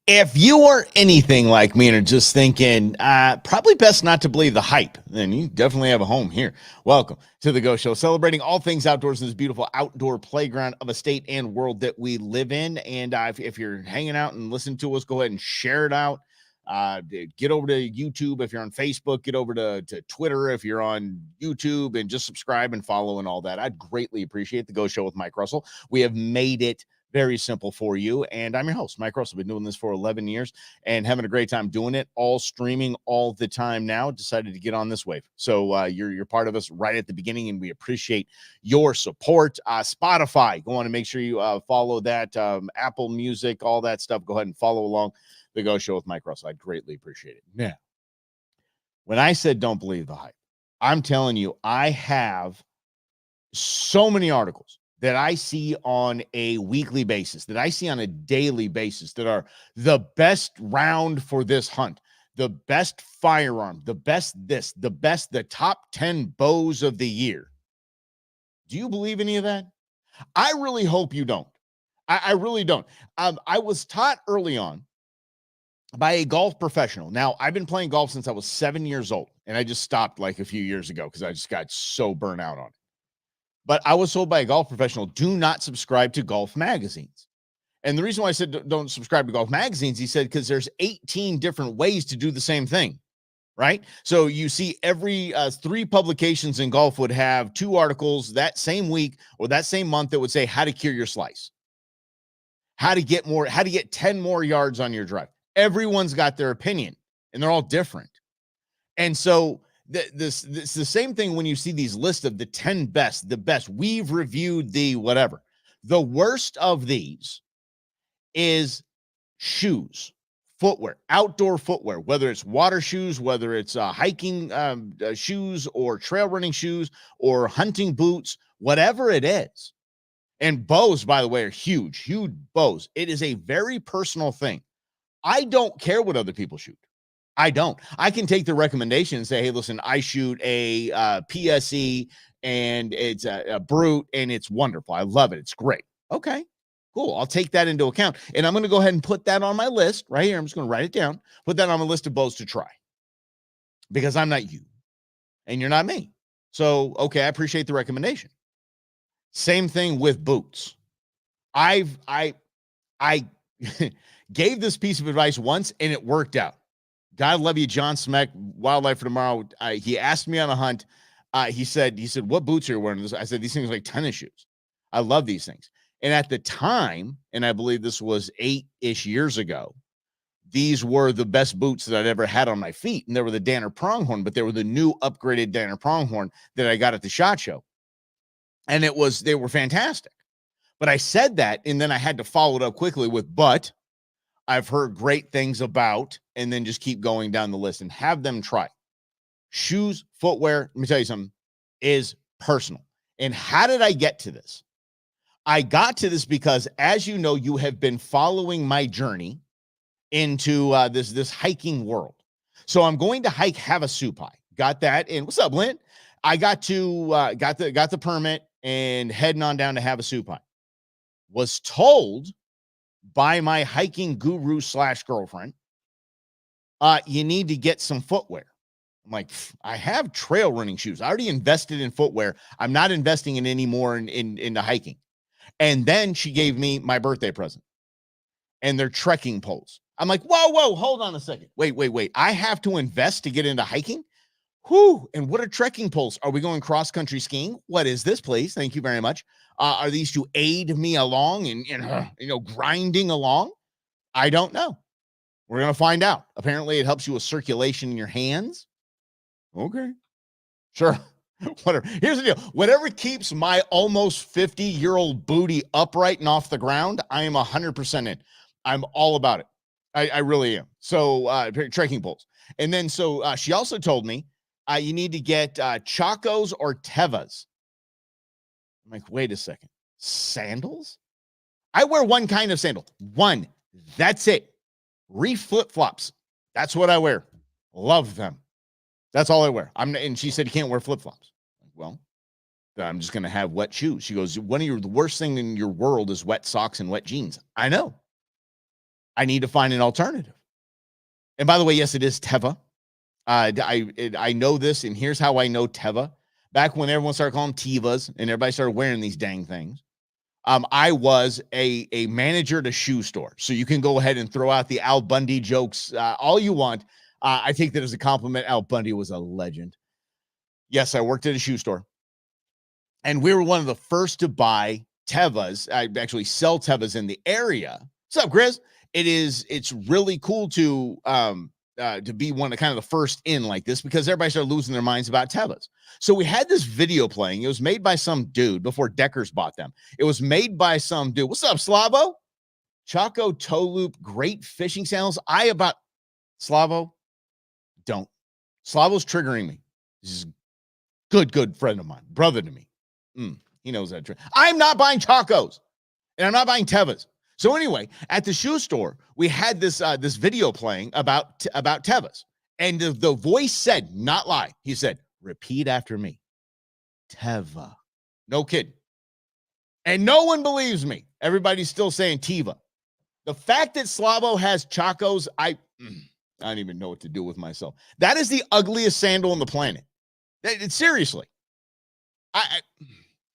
If you are anything like me and are just thinking, probably best not to believe the hype, then you definitely have a home here. Welcome to the Go Show, celebrating all things outdoors in this beautiful outdoor playground of a state and world that we live in. And if you're hanging out and listening to us, go ahead and share it out. Get over to YouTube if you're on Facebook, get over to Twitter if you're on YouTube, and just subscribe and follow and all that. I'd greatly appreciate the Go Show with Mike Russell. We have made it very simple for you. And I'm your host, Mike Russell. Been doing this for 11 years and having a great time doing it, all streaming all the time now. Decided to get on this wave. So you're part of us right at the beginning, and we appreciate your support. Spotify, go on and make sure you follow that. Apple Music, all that stuff. Go ahead and follow along the Go Show with Mike Russell. I'd greatly appreciate it. Now, when I said don't believe the hype, I'm telling you, I have so many articles that I see on a weekly basis, that I see on a daily basis, that are the best round for this hunt, the best firearm, the best this, the top 10 bows of the year. Do you believe any of that? I really hope you don't. I really don't. I was taught early on by a golf professional. Now, I've been playing golf since I was 7 years old, and I just stopped like a few years ago because I just got so burnt out on it. But I was told by a golf professional, do not subscribe to golf magazines. And the reason why I said don't subscribe to golf magazines, he said, because there's 18 different ways to do the same thing, right? So you see every three publications in golf would have two articles that same week or that same month that would say how to cure your slice, how to get 10 more yards on your drive. Everyone's got their opinion, and they're all different. And so this the same thing when you see these lists of the 10 best, the best. We've reviewed the whatever. The worst of these is shoes, footwear, outdoor footwear, whether it's water shoes, whether it's hiking shoes or trail running shoes or hunting boots, whatever it is. And bows, by the way, are huge bows. It is a very personal thing. I don't care what other people shoot. I don't. I can take the recommendation and say, hey, listen, I shoot a PSE and it's a Brute and it's wonderful. I love it. It's great. Okay, cool. I'll take that into account. And I'm going to go ahead and put that on my list right here. I'm just going to write it down, put that on my list of bows to try because I'm not you and you're not me. So, okay, I appreciate the recommendation. Same thing with boots. I gave this piece of advice once and it worked out. God love you, John Smeck, Wildlife for Tomorrow. He asked me on a hunt. He said, what boots are you wearing? I said, these things are like tennis shoes. I love these things. And at the time, and I believe this was 8-ish years ago, these were the best boots that I'd ever had on my feet. And they were the Danner Pronghorn, but they were the new upgraded Danner Pronghorn that I got at the SHOT Show. And they were fantastic. But I said that, and then I had to follow it up quickly with, but I've heard great things about, and then just keep going down the list and have them try. Shoes, footwear, let me tell you something, is personal. And how did I get to this? I got to this because, as you know, you have been following my journey into this hiking world. So I'm going to hike Havasupai. Got that. And what's up, Lynn? I got the permit and heading on down to Havasupai. Was told by my hiking guru / girlfriend, you need to get some footwear. I'm like, I have trail running shoes. I already invested in footwear. I'm not investing in any more into hiking. And then she gave me my birthday present, and they're trekking poles. I'm like, whoa, hold on a second. Wait. I have to invest to get into hiking? Whew. And what are trekking poles? Are we going cross country skiing? What is this, please? Thank you very much. Are these to aid me along and grinding along? I don't know. We're going to find out. Apparently, it helps you with circulation in your hands. Okay. Sure. Whatever. Here's the deal. Whatever keeps my almost 50-year-old booty upright and off the ground, I am 100% in. I'm all about it. I really am. So, trekking poles. And then, she also told me you need to get Chacos or Tevas. I'm like, wait a second. Sandals? I wear one kind of sandal. One. That's it. Reef flip-flops. That's what I wear. Love them. That's all I wear. And she said, you can't wear flip-flops. Well, I'm just going to have wet shoes. She goes, the worst thing in your world is wet socks and wet jeans. I know. I need to find an alternative. And by the way, yes, it is Teva. I know this, and here's how I know Teva. Back when everyone started calling them Tevas and everybody started wearing these dang things, I was a manager at a shoe store. So you can go ahead and throw out the Al Bundy jokes all you want. I take that as a compliment. Al Bundy was a legend. Yes, I worked at a shoe store. And we were one of the first to buy Tevas. I actually sell Tevas in the area. What's up, Chris? It's really cool to be one of kind of the first in like this because everybody started losing their minds about Tevas. So we had this video playing. It was made by some dude before Deckers bought them. It was made by some dude. What's up, Slavo? Chaco toe loop, great fishing sandals. Slavo, don't. Slavo's triggering me. This is good friend of mine, brother to me. He knows that. I'm not buying Chacos, and I'm not buying Tevas. So anyway, at the shoe store, we had this video playing about Tevas, and the voice said, not lie. He said, "Repeat after me, Teva." No kidding. And no one believes me. Everybody's still saying Teva. The fact that Slavo has Chacos, I don't even know what to do with myself. That is the ugliest sandal on the planet. Seriously.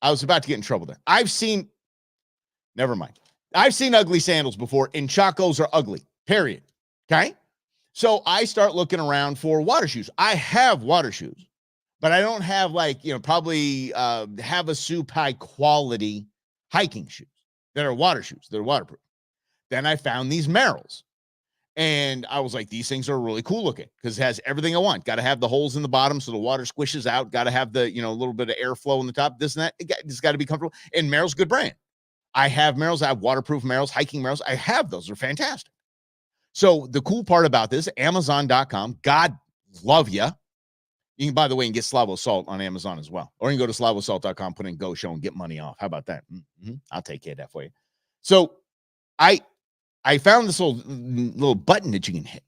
I was about to get in trouble there. Never mind. I've seen ugly sandals before, and Chacos are ugly, period. Okay? So I start looking around for water shoes. I have water shoes, but I don't have probably Havasu high quality hiking shoes that are water shoes. They're waterproof. Then I found these Merrells. And I was like, these things are really cool looking because it has everything I want. Got to have the holes in the bottom so the water squishes out. Got to have the, a little bit of airflow in the top, this and that. It's got to be comfortable. And Merrell's a good brand. I have Merrell's. I have waterproof Merrell's, hiking Merrell's. I have those. They're fantastic. So the cool part about this, Amazon.com, God love ya. You can, by the way, get Slavo Salt on Amazon as well. Or you can go to slavosalt.com, put in Go Show and get money off. How about that? I'll take care of that for you. So I found this little button that you can hit.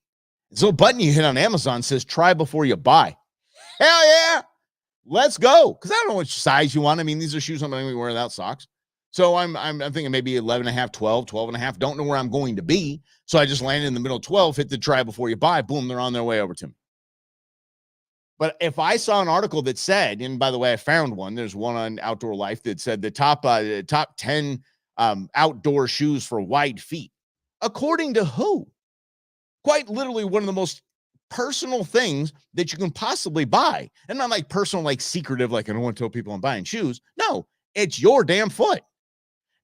This little button you hit on Amazon says, try before you buy. Hell yeah. Let's go. Because I don't know which size you want. I mean, these are shoes I'm going to be wearing without socks. So I'm thinking maybe 11 and a half, 12 and a half. Don't know where I'm going to be. So I just landed in the middle of 12, hit the try before you buy. Boom, they're on their way over to me. But if I saw an article that said, and by the way, I found one. There's one on Outdoor Life that said the top 10 outdoor shoes for wide feet. According to who? Quite literally one of the most personal things that you can possibly buy. And not like personal, like secretive, like I don't want to tell people I'm buying shoes. No, it's your damn foot.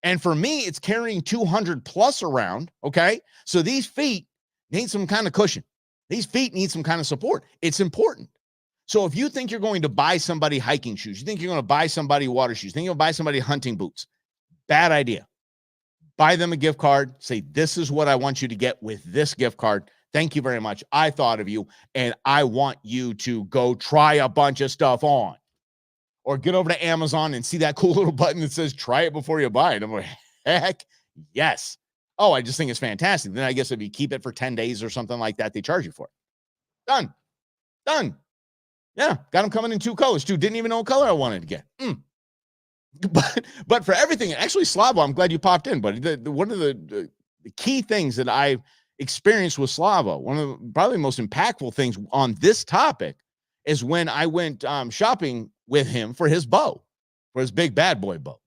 And for me, it's carrying 200 plus around. Okay. So these feet need some kind of cushion. These feet need some kind of support. It's important. So if you think you're going to buy somebody hiking shoes, you think you're going to buy somebody water shoes, you think you'll buy somebody hunting boots, bad idea. Buy them a gift card. Say, this is what I want you to get with this gift card. Thank you very much. I thought of you, and I want you to go try a bunch of stuff on. Or get over to Amazon and see that cool little button that says, try it before you buy it. I'm like, heck yes. Oh, I just think it's fantastic. Then I guess if you keep it for 10 days or something like that, they charge you for it. Done. Yeah, got them coming in 2 colors, too. Didn't even know what color I wanted to get. But for everything, actually, Slavo, I'm glad you popped in, buddy. One of the key things that I've experienced with Slavo, one of the probably most impactful things on this topic is when I went shopping with him for his bow, for his big bad boy bow.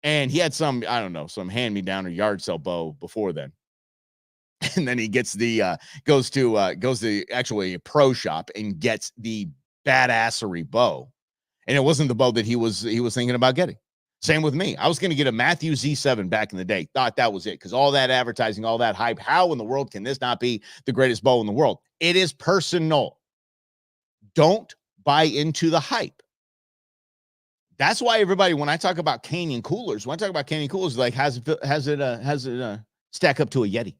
And he had some hand-me-down or yard sale bow before then. And then he gets goes to actually a pro shop and gets the badassery bow. And it wasn't the bow that he was thinking about getting. Same with me. I was going to get a Matthew Z7 back in the day. Thought that was it because all that advertising, all that hype. How in the world can this not be the greatest bow in the world? It is personal. Don't buy into the hype. That's why everybody, when I talk about Canyon coolers, like, how's it stack up to a Yeti?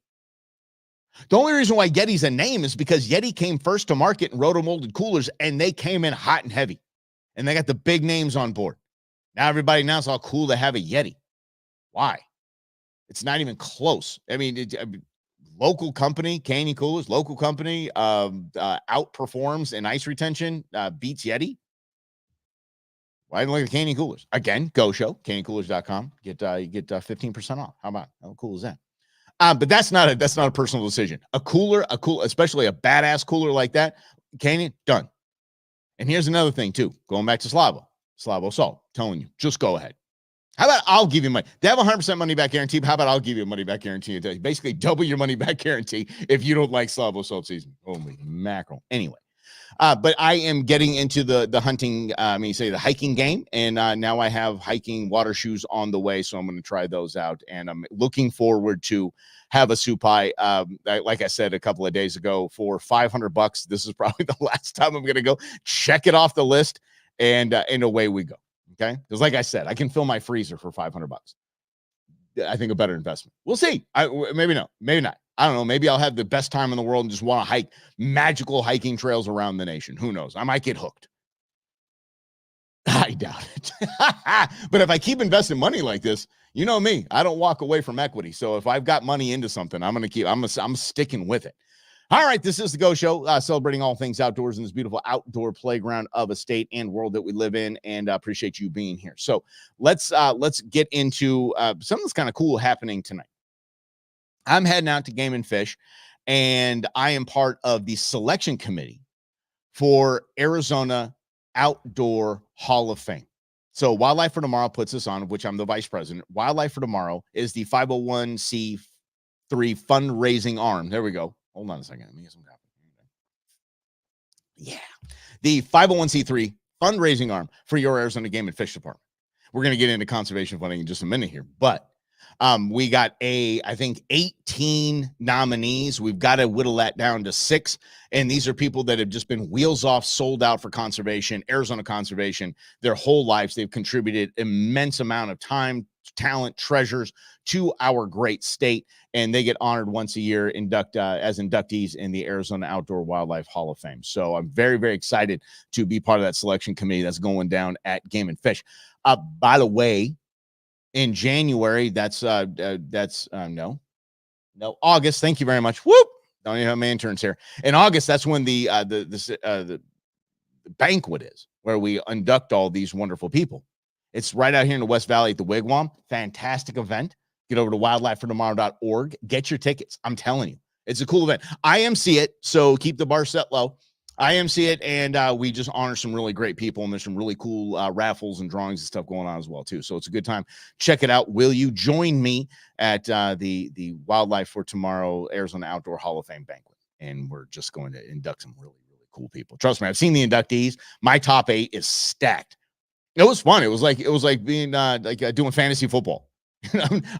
The only reason why Yeti's a name is because Yeti came first to market in roto-molded coolers, and they came in hot and heavy. And they got the big names on board. Now everybody knows how cool to have a Yeti. Why? It's not even close. I mean, local company, Canyon Coolers, local company outperforms in ice retention, beats Yeti. Why didn't look at Canyon Coolers? Again, Go Show, CanyonCoolers.com. You get 15% off. How cool is that? But that's not a personal decision. A cooler, especially a badass cooler like that, Canyon, done. And here's another thing too. Going back to Slavo Salt, telling you, just go ahead. How about I'll give you money? They have 100% money back guarantee. But how about I'll give you a money back guarantee? Basically, double your money back guarantee if you don't like Slavo Salt season. Holy mackerel. Anyway. But I am getting into the hunting, the hiking game. And now I have hiking water shoes on the way. So I'm going to try those out. And I'm looking forward to have a supai. Like I said a couple of days ago, for $500. This is probably the last time I'm going to go. Check it off the list. And away we go. Okay. Because like I said, I can fill my freezer for $500. I think a better investment. We'll see. Maybe no, maybe not. I don't know. Maybe I'll have the best time in the world and just want to hike magical hiking trails around the nation. Who knows? I might get hooked. I doubt it. But if I keep investing money like this, you know me, I don't walk away from equity. So if I've got money into something, I'm sticking with it. All right, this is the Go Show, celebrating all things outdoors in this beautiful outdoor playground of a state and world that we live in, and appreciate you being here. So let's get into something that's kind of cool happening tonight. I'm heading out to Game and Fish, and I am part of the selection committee for Arizona Outdoor Hall of Fame. So Wildlife for Tomorrow puts this on, of which I'm the vice president. Wildlife for Tomorrow is the 501c3 fundraising arm. There we go. Hold on a second. Let me get some coffee. Yeah. The 501c3 fundraising arm for your Arizona Game and Fish Department. We're going to get into conservation funding in just a minute here, but we got I think 18 nominees. We've got to whittle that down to 6. And these are people that have just been wheels off, sold out for conservation, Arizona conservation, their whole lives. They've contributed immense amount of time, talent, treasures to our great state. And they get honored once a year as inductees in the Arizona Outdoor Wildlife Hall of Fame. So I'm very, very excited to be part of that selection committee that's going down at Game and Fish. By the way, in January, that's August. Thank you very much. Whoop! Don't even have my interns here. In August, that's when the banquet is, where we induct all these wonderful people. It's right out here in the West Valley at the Wigwam. Fantastic event. Get over to wildlifefortomorrow.org. Get your tickets. I'm telling you, it's a cool event. I MC it, so keep the bar set low. I MC it, and we just honor some really great people, and there's some really cool raffles and drawings and stuff going on as well, too. So it's a good time. Check it out. Will you join me at the Wildlife for Tomorrow Arizona Outdoor Hall of Fame banquet? And we're just going to induct some really, really cool people. Trust me, I've seen the inductees. My top 8 is stacked. It was fun. It was like being doing fantasy football.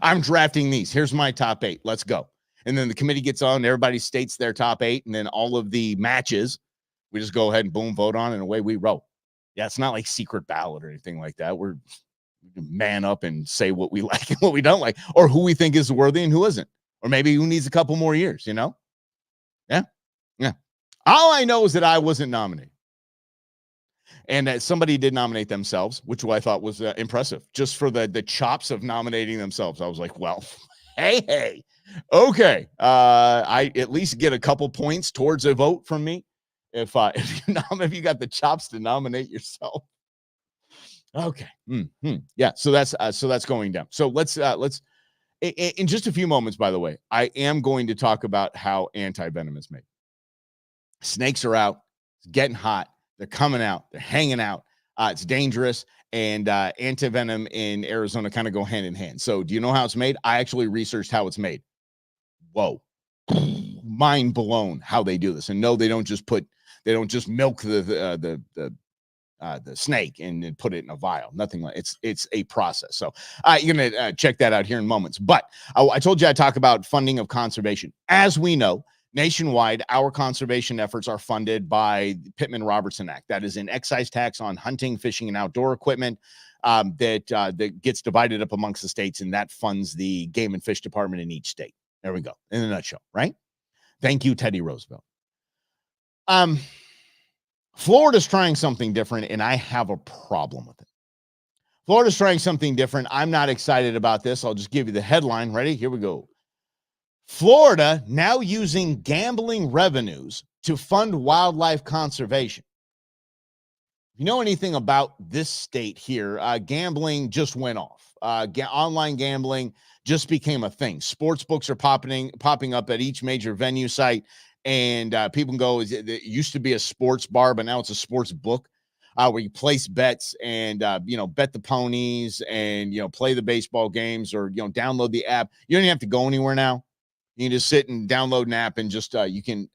I'm drafting these. Here's my top 8. Let's go. And then the committee gets on. Everybody states their top 8, and then all of the matches, we just go ahead and boom, vote on, and away we roll. Yeah, it's not like secret ballot or anything like that. We man up and say what we like and what we don't like, or who we think is worthy and who isn't, or maybe who needs a couple more years, Yeah. All I know is that I wasn't nominated. And that somebody did nominate themselves, which I thought was impressive, just for the chops of nominating themselves. I was like, well, hey, okay. I at least get a couple points towards a vote from me if you got the chops to nominate yourself. Okay. Yeah. So that's going down. So let's in just a few moments, by the way, I am going to talk about how anti-venom is made. Snakes are out. It's getting hot. They're coming out. They're hanging out. It's dangerous. And anti-venom in Arizona kind of go hand in hand. So do you know how it's made? I actually researched how it's made. Whoa. Mind blown how they do this. And no, they don't just milk the snake and then put it in a vial. Nothing like it's a process. So you're going to check that out here in moments. But I told you I'd talk about funding of conservation. As we know, nationwide, our conservation efforts are funded by the Pittman-Robertson Act. That is an excise tax on hunting, fishing, and outdoor equipment that gets divided up amongst the states, and that funds the Game and Fish Department in each state. There we go, in a nutshell, right? Thank you, Teddy Roosevelt. Florida's trying something different, and I have a problem with it. Florida's trying something different. I'm not excited about this. I'll just give you the headline. Ready? Here we go. Florida now using gambling revenues to fund wildlife conservation. If you know anything about this state here, gambling just went off. Online gambling just became a thing. Sports books are popping up at each major venue site, and people can go. It used to be a sports bar, but now it's a sports book where you place bets and bet the ponies and play the baseball games or download the app. You don't even have to go anywhere now. You can just sit and download an app and just you can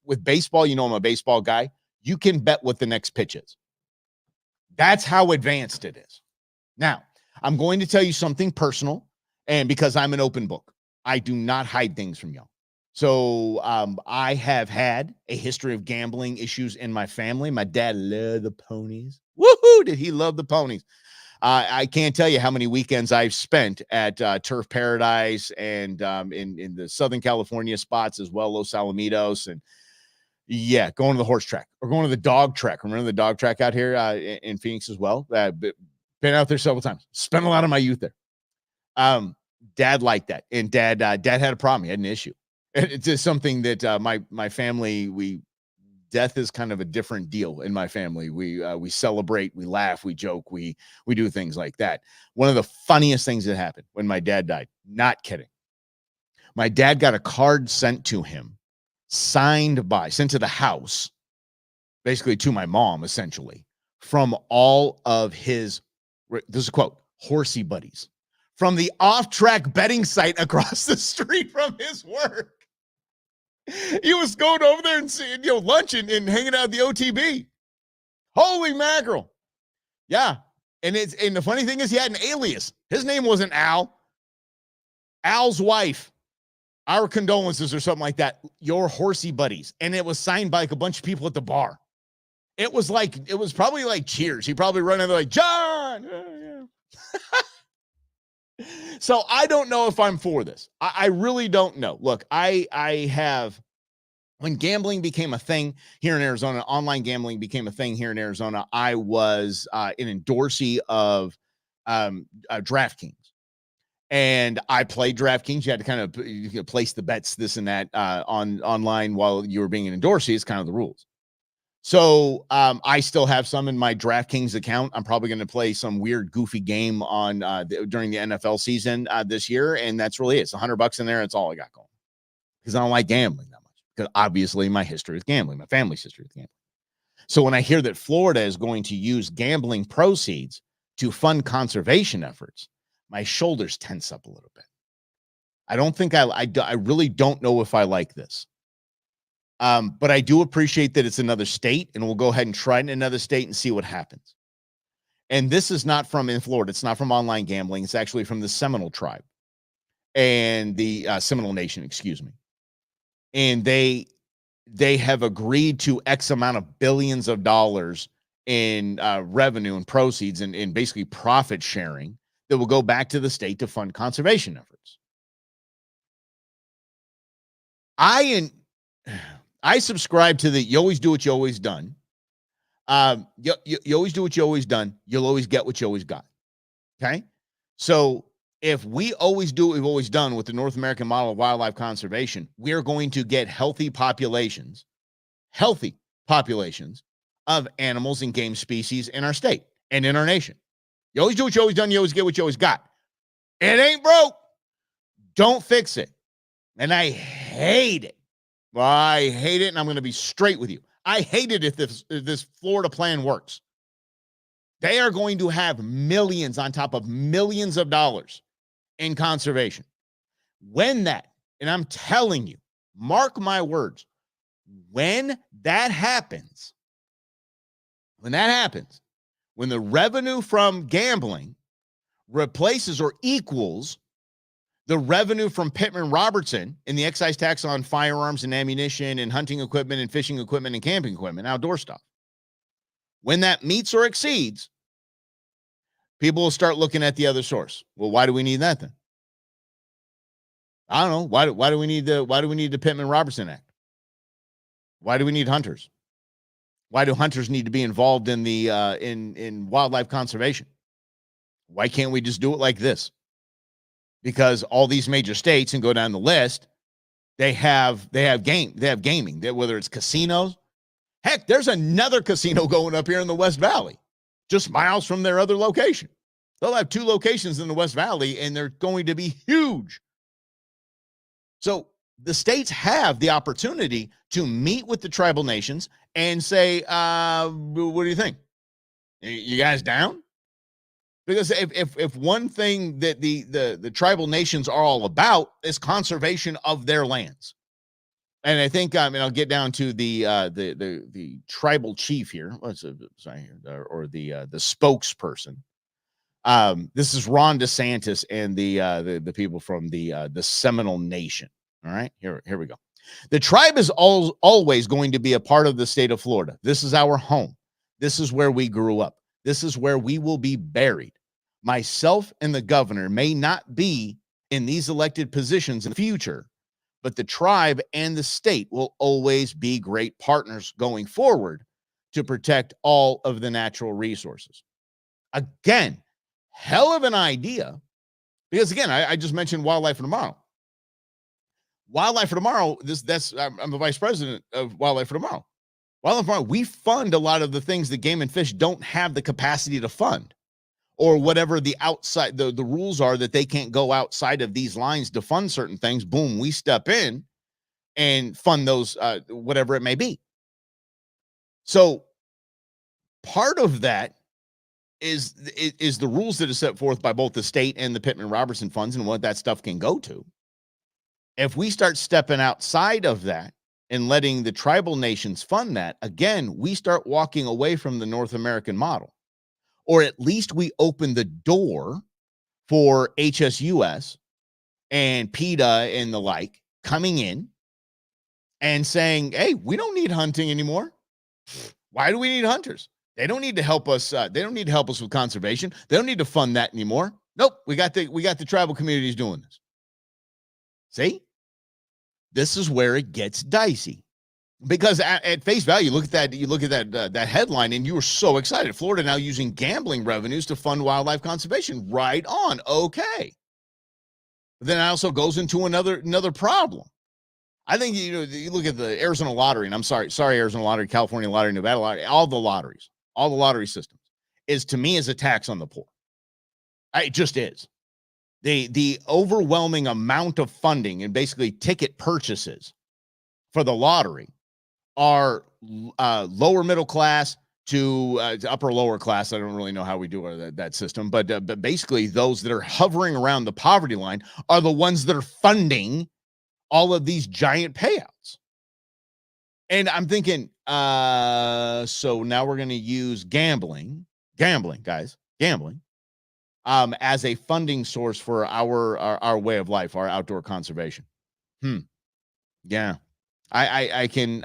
with baseball. I'm a baseball guy. You can bet what the next pitch is. That's how advanced it is. Now, I'm going to tell you something personal, and because I'm an open book, I do not hide things from y'all. So I have had a history of gambling issues in my family. My dad loved the ponies. Woohoo! Did he love the ponies? I can't tell you how many weekends I've spent at Turf Paradise and in the Southern California spots as well, Los Alamitos, and going to the horse track or going to the dog track. Remember the dog track out here in Phoenix as well? Been out there several times. Spent a lot of my youth there. Dad liked that, and dad had a problem. He had an issue. It's just something that my family, death is kind of a different deal in my family. We celebrate, we laugh, we joke, we do things like that. One of the funniest things that happened when my dad died, not kidding. My dad got a card sent to him, sent to the house, basically to my mom, essentially, from all of his, this is a quote, horsey buddies, from the off-track betting site across the street from his work. He was going over there and seeing, lunch and hanging out at the OTB. Holy mackerel. Yeah. And the funny thing is he had an alias. His name wasn't Al. Al's wife. Our condolences or something like that. Your horsey buddies. And it was signed by like a bunch of people at the bar. It was probably like Cheers. He probably run in there like, John. So I don't know if I'm for this. I really don't know. Look, I have, when gambling became a thing here in Arizona, online gambling became a thing here in Arizona, I was an endorsee of DraftKings. And I played DraftKings. You had to kind of place the bets, this and that online while you were being an endorsee. It's kind of the rules. So I still have some in my DraftKings account. I'm probably going to play some weird, goofy game on during the NFL season this year, and that's really it. It's $100 in there. That's all I got going because I don't like gambling that much. Because obviously my history with gambling, my family's history with gambling. So when I hear that Florida is going to use gambling proceeds to fund conservation efforts, my shoulders tense up a little bit. I don't think I really don't know if I like this. But I do appreciate that it's another state, and we'll go ahead and try it in another state and see what happens. And this is not from in Florida. It's not from online gambling. It's actually from the Seminole tribe and the Seminole Nation, excuse me. And they have agreed to X amount of billions of dollars in revenue and proceeds and basically profit sharing that will go back to the state to fund conservation efforts. I subscribe to the you always do what you always done. You always do what you always done. You'll always get what you always got. Okay? So if we always do what we've always done with the North American model of wildlife conservation, we're going to get healthy populations of animals and game species in our state and in our nation. You always do what you always done. You always get what you always got. It ain't broke. Don't fix it. And I hate it. Well, I hate it, and I'm going to be straight with you. I hate it if this Florida plan works. They are going to have millions on top of millions of dollars in conservation. And I'm telling you, mark my words, when that happens, when the revenue from gambling replaces or equals the revenue from Pittman-Robertson in the excise tax on firearms and ammunition and hunting equipment and fishing equipment and camping equipment, outdoor stuff. When that meets or exceeds, people will start looking at the other source. Well, why do we need that then? I don't know. Why do we need the Pittman-Robertson Act? Why do we need hunters? Why do hunters need to be involved in the in wildlife conservation? Why can't we just do it like this? Because all these major states, and go down the list, they have gaming. Whether it's casinos, heck, there's another casino going up here in the West Valley, just miles from their other location. They'll have 2 locations in the West Valley, and they're going to be huge. So the states have the opportunity to meet with the tribal nations and say, what do you think? You guys down? Because if one thing that the tribal nations are all about is conservation of their lands. And I think I'll get down to the tribal chief here. What's it, sorry, or the spokesperson. This is Ron DeSantis and the people from the Seminole Nation. All right, here we go. The tribe is always going to be a part of the state of Florida. This is our home. This is where we grew up. This is where we will be buried. Myself and the governor may not be in these elected positions in the future, but the tribe and the state will always be great partners going forward to protect all of the natural resources. Again, hell of an idea, because again, I just mentioned Wildlife for Tomorrow. Wildlife for Tomorrow, I'm the vice president of Wildlife for Tomorrow. Wildlife for Tomorrow, we fund a lot of the things that Game and Fish don't have the capacity to fund, or whatever the outside, the rules are that they can't go outside of these lines to fund certain things. Boom, we step in and fund those, whatever it may be. So part of that is the rules that are set forth by both the state and the Pittman Robertson funds and what that stuff can go to. If we start stepping outside of that and letting the tribal nations fund that, again, we start walking away from the North American model. Or at least we open the door for HSUS and PETA and the like coming in and saying, hey, we don't need hunting anymore. Why do we need hunters? They don't need to help us. They don't need to help us with conservation. They don't need to fund that anymore. Nope. We got the tribal communities doing this. See, this is where it gets dicey, because at face value, you look at that headline and you were so excited. Florida now using gambling revenues to fund wildlife conservation. Right on. Okay. But then it also goes into another problem. I think, you look at the Arizona lottery, and I'm sorry, Arizona lottery, California lottery, Nevada lottery, all the lottery systems is, to me, is a tax on the poor. It just is. The overwhelming amount of funding and basically ticket purchases for the lottery are lower middle class to upper lower class. I don't really know how we do that system, but basically those that are hovering around the poverty line are the ones that are funding all of these giant payouts. And I'm thinking, so now we're going to use gambling, guys, as a funding source for our way of life, our outdoor conservation. Yeah, I can.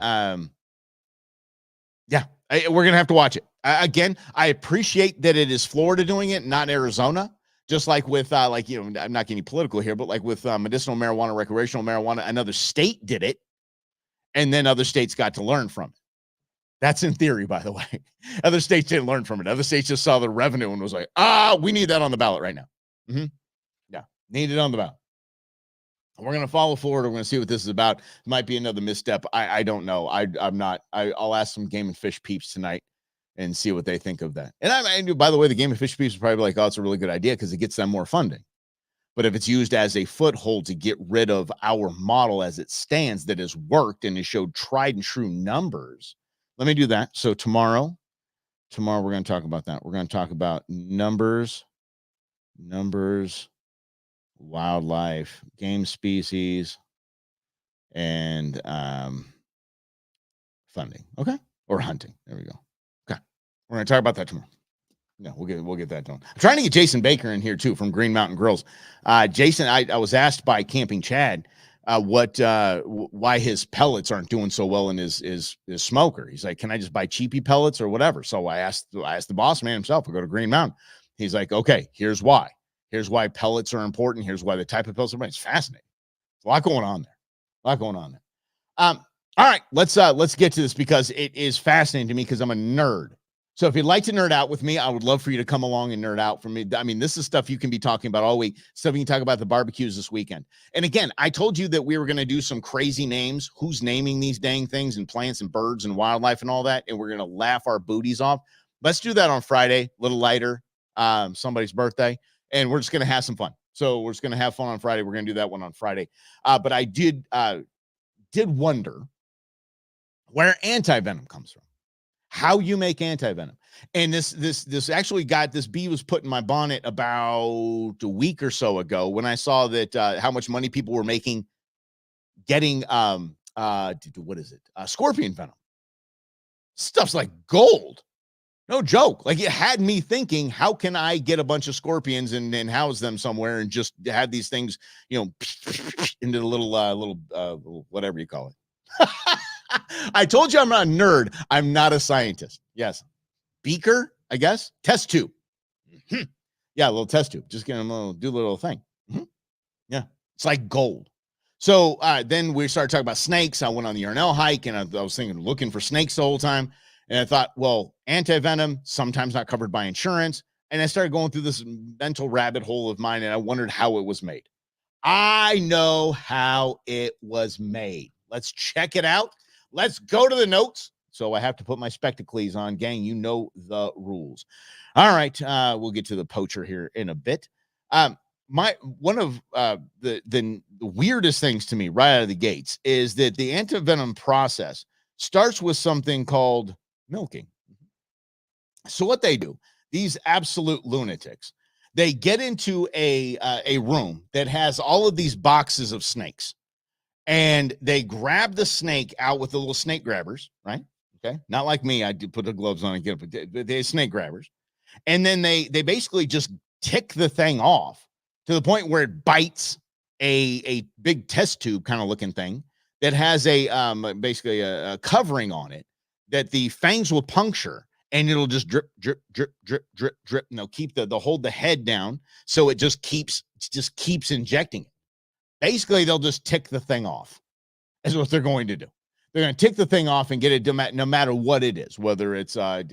We're gonna have to watch it again. I appreciate that it is Florida doing it, not Arizona. Just like with I'm not getting political here, but like with medicinal marijuana, recreational marijuana, another state did it, and then other states got to learn from it. That's in theory, by the way. Other states didn't learn from it. Other states just saw the revenue and was like, we need that on the ballot right now. Yeah, need it on the ballot. We're going to follow Florida. We're going to see what this is about. Might be another misstep. I don't know. I'm not. I'll ask some Game and Fish peeps tonight and see what they think of that. And by the way, the Game and Fish peeps are probably like, it's a really good idea because it gets them more funding. But if it's used as a foothold to get rid of our model as it stands that has worked and has showed tried and true numbers, let me do that. So tomorrow we're going to talk about that. We're going to talk about numbers, wildlife, game species, and funding. Okay. Or hunting. There we go. Okay. We're going to talk about that tomorrow. No, we'll get that done. I'm trying to get Jason Baker in here too from Green Mountain Grills. Jason, I was asked by Camping Chad why his pellets aren't doing so well in his smoker. He's like, can I just buy cheapy pellets or whatever? So I asked the boss man himself. I go to Green Mountain. He's like, okay, here's why. Here's why pellets are important. Here's why the type of pellets are important. It's fascinating. There's a lot going on there. All right, let's get to this because it is fascinating to me because I'm a nerd. So if you'd like to nerd out with me, I would love for you to come along and nerd out for me. I mean, this is stuff you can be talking about all week, stuff you can talk about the barbecues this weekend. And again, I told you that we were going to do some crazy names. Who's naming these dang things and plants and birds and wildlife and all that? And we're going to laugh our booties off. Let's do that on Friday, a little lighter. somebody's birthday, and we're just going to have some fun. So we're just going to have fun on Friday. We're going to do that one on Friday. But I did wonder where anti-venom comes from, how you make anti-venom. And this actually this bee was put in my bonnet about a week or so ago when I saw that how much money people were making getting what is it? Scorpion venom. Stuff's like gold. No joke. Like, it had me thinking, how can I get a bunch of scorpions and house them somewhere and just have these things, into the little whatever you call it. I told you I'm not a nerd. I'm not a scientist. Yes. Beaker, I guess. Test tube. Mm-hmm. Yeah, a little test tube. Just get them do a little thing. Mm-hmm. Yeah. It's like gold. So then we started talking about snakes. I went on the Yarnell hike, and I was thinking, looking for snakes the whole time. And I thought, well, anti-venom, sometimes not covered by insurance. And I started going through this mental rabbit hole of mine, and I wondered how it was made. I know how it was made. Let's check it out. Let's go to the notes. So I have to put my spectacles on, gang. You know the rules. All right. We'll get to the poacher here in a bit. One of the weirdest things to me right out of the gates is that the antivenom process starts with something called milking. So what they do, these absolute lunatics, they get into a room that has all of these boxes of snakes, and they grab the snake out with the little snake grabbers, right? Okay, not like me. I do put the gloves on and get it, but they're snake grabbers, and then they basically just tick the thing off to the point where it bites a big test tube kind of looking thing that has basically a covering on it that the fangs will puncture, and it'll just drip, drip, drip, drip, drip, drip. And they'll keep they'll hold the head down, so it just keeps injecting it. Basically, they'll just tick the thing off. Is what they're going to do. They're going to tick the thing off and get it no matter what it is, whether it's a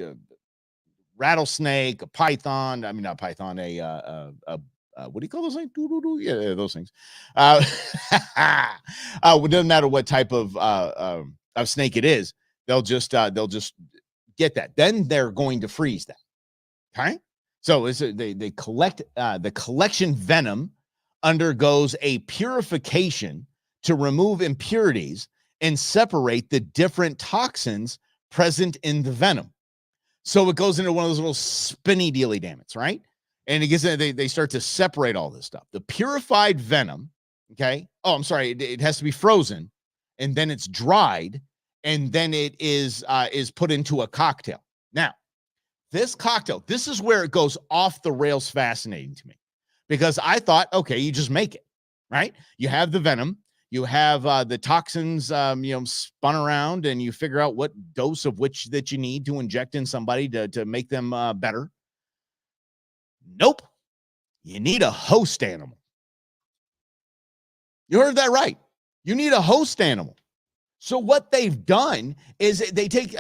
rattlesnake, a python. I mean, not python, what do you call those things? Yeah, those things. It doesn't matter what type of snake it is. They'll just get that. Then they're going to freeze that. Okay. So they collect the collection venom undergoes a purification to remove impurities and separate the different toxins present in the venom. So it goes into one of those little spinny dealy dammits, right? And it gets they start to separate all this stuff. The purified venom, okay? Oh, I'm sorry. It has to be frozen, and then it's dried, and then it is put into a cocktail. Now, this cocktail, this is where it goes off the rails fascinating to me, because I thought, okay, you just make it, right? You have the venom, you have the toxins, spun around, and you figure out what dose of which that you need to inject in somebody to make them better. Nope. You need a host animal. You heard that right. You need a host animal. So what they've done is they take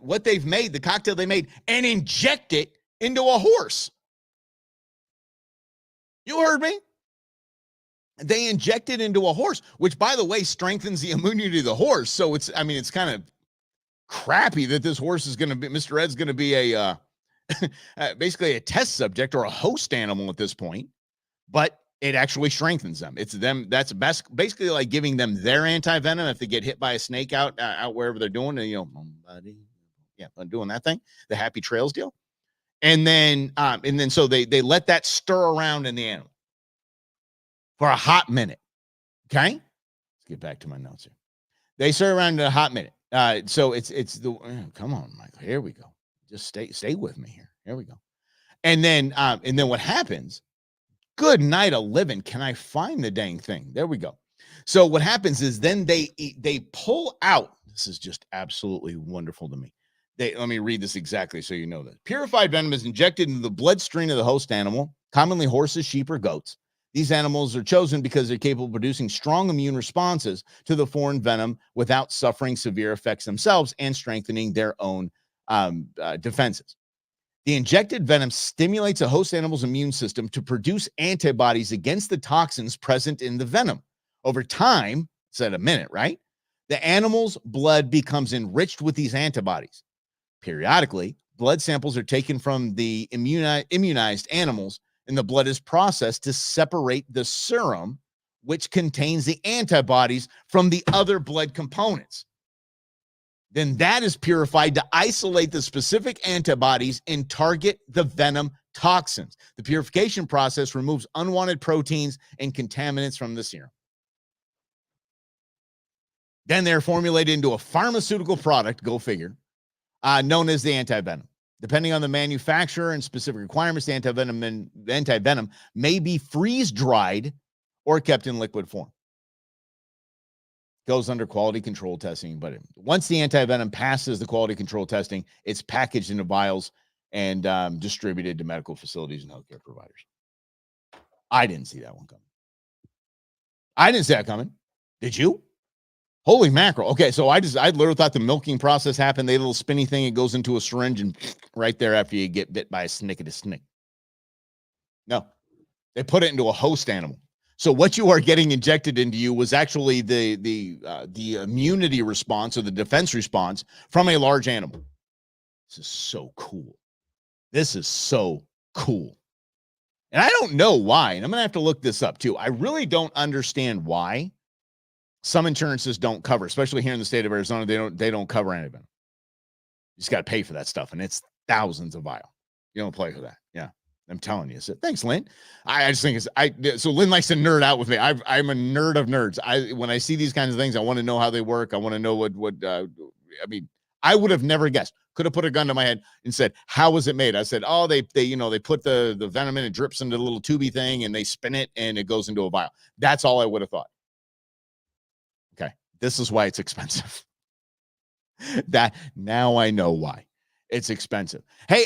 what they've made, the cocktail they made, and inject it into a horse. You heard me? They inject it into a horse, which, by the way, strengthens the immunity of the horse. So it's kind of crappy that this horse is going to be, Mr. Ed's going to be a basically a test subject or a host animal at this point, but it actually strengthens them. It's them. That's basically like giving them their anti-venom if they get hit by a snake out wherever they're doing, doing that thing, the happy trails deal. And then so they let that stir around in the animal for a hot minute. Okay. Let's get back to my notes here. They stir around in a hot minute. So it's come on, Michael, here we go. Just stay with me here. Here we go. And then what happens? Good night of living. Can I find the dang thing? There we go. So what happens is then they pull out. This is just absolutely wonderful to me. Let me read this exactly so you know that. Purified venom is injected into the bloodstream of the host animal, commonly horses, sheep, or goats. These animals are chosen because they're capable of producing strong immune responses to the foreign venom without suffering severe effects themselves and strengthening their own defenses. The injected venom stimulates a host animal's immune system to produce antibodies against the toxins present in the venom. Over time, it's at a minute, right? The animal's blood becomes enriched with these antibodies. Periodically, blood samples are taken from the immunized animals, and the blood is processed to separate the serum, which contains the antibodies, from the other blood components. Then that is purified to isolate the specific antibodies and target the venom toxins. The purification process removes unwanted proteins and contaminants from the serum. Then they're formulated into a pharmaceutical product, go figure, known as the anti-venom. Depending on the manufacturer and specific requirements, the anti-venom may be freeze-dried or kept in liquid form. Goes under quality control testing, but once the anti-venom passes the quality control testing, it's packaged into vials and distributed to medical facilities and healthcare providers. I didn't see that one coming. I didn't see that coming. Did you? Holy mackerel. Okay, so I literally thought the milking process happened. They little spinny thing, it goes into a syringe and right there after you get bit by a snake. No, they put it into a host animal. So what you are getting injected into you was actually the immunity response or the defense response from a large animal. This is so cool. This is so cool. And I don't know why, and I'm going to have to look this up too. I really don't understand why some insurances don't cover, especially here in the state of Arizona, they don't cover anti-venom. You just got to pay for that stuff, and it's thousands a vial. You don't play with that. Yeah. I'm telling you. So thanks, Lynn. I just think so Lynn likes to nerd out with me. I'm a nerd of nerds. When I see these kinds of things, I want to know how they work. I want to know what I would have never guessed. Could have put a gun to my head and said, how was it made? I said, oh, they put the venom in, it drips into the little tubey thing and they spin it and it goes into a vial. That's all I would have thought. Okay. This is why it's expensive. That now I know why. It's expensive. Hey,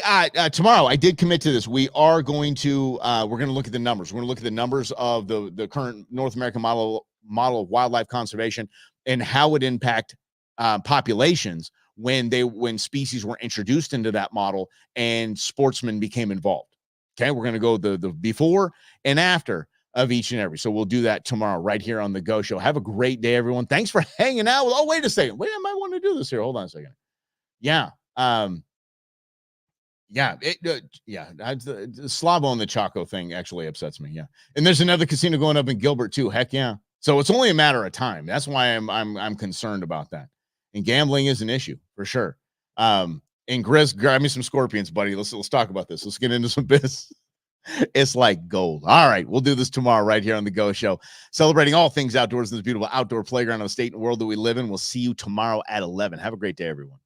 tomorrow I did commit to this. We are going to we're going to look at the numbers. We're going to look at the numbers of the current North American model of wildlife conservation and how it impact populations when species were introduced into that model and sportsmen became involved. Okay, we're going to go the before and after of each and every. So we'll do that tomorrow right here on the Go Show. Have a great day, everyone. Thanks for hanging out. Oh, wait a second. Wait, I might want to do this here. Hold on a second. Yeah. Slavo and the Chaco thing actually upsets me. Yeah. And there's another casino going up in Gilbert too. Heck yeah. So it's only a matter of time. That's why I'm concerned about that. And gambling is an issue for sure. And Grizz, grab me some scorpions, buddy. Let's talk about this. Let's get into some business. It's like gold. All right. We'll do this tomorrow right here on the Go Show, celebrating all things outdoors in this beautiful outdoor playground of the state and world that we live in. We'll see you tomorrow at 11. Have a great day, everyone.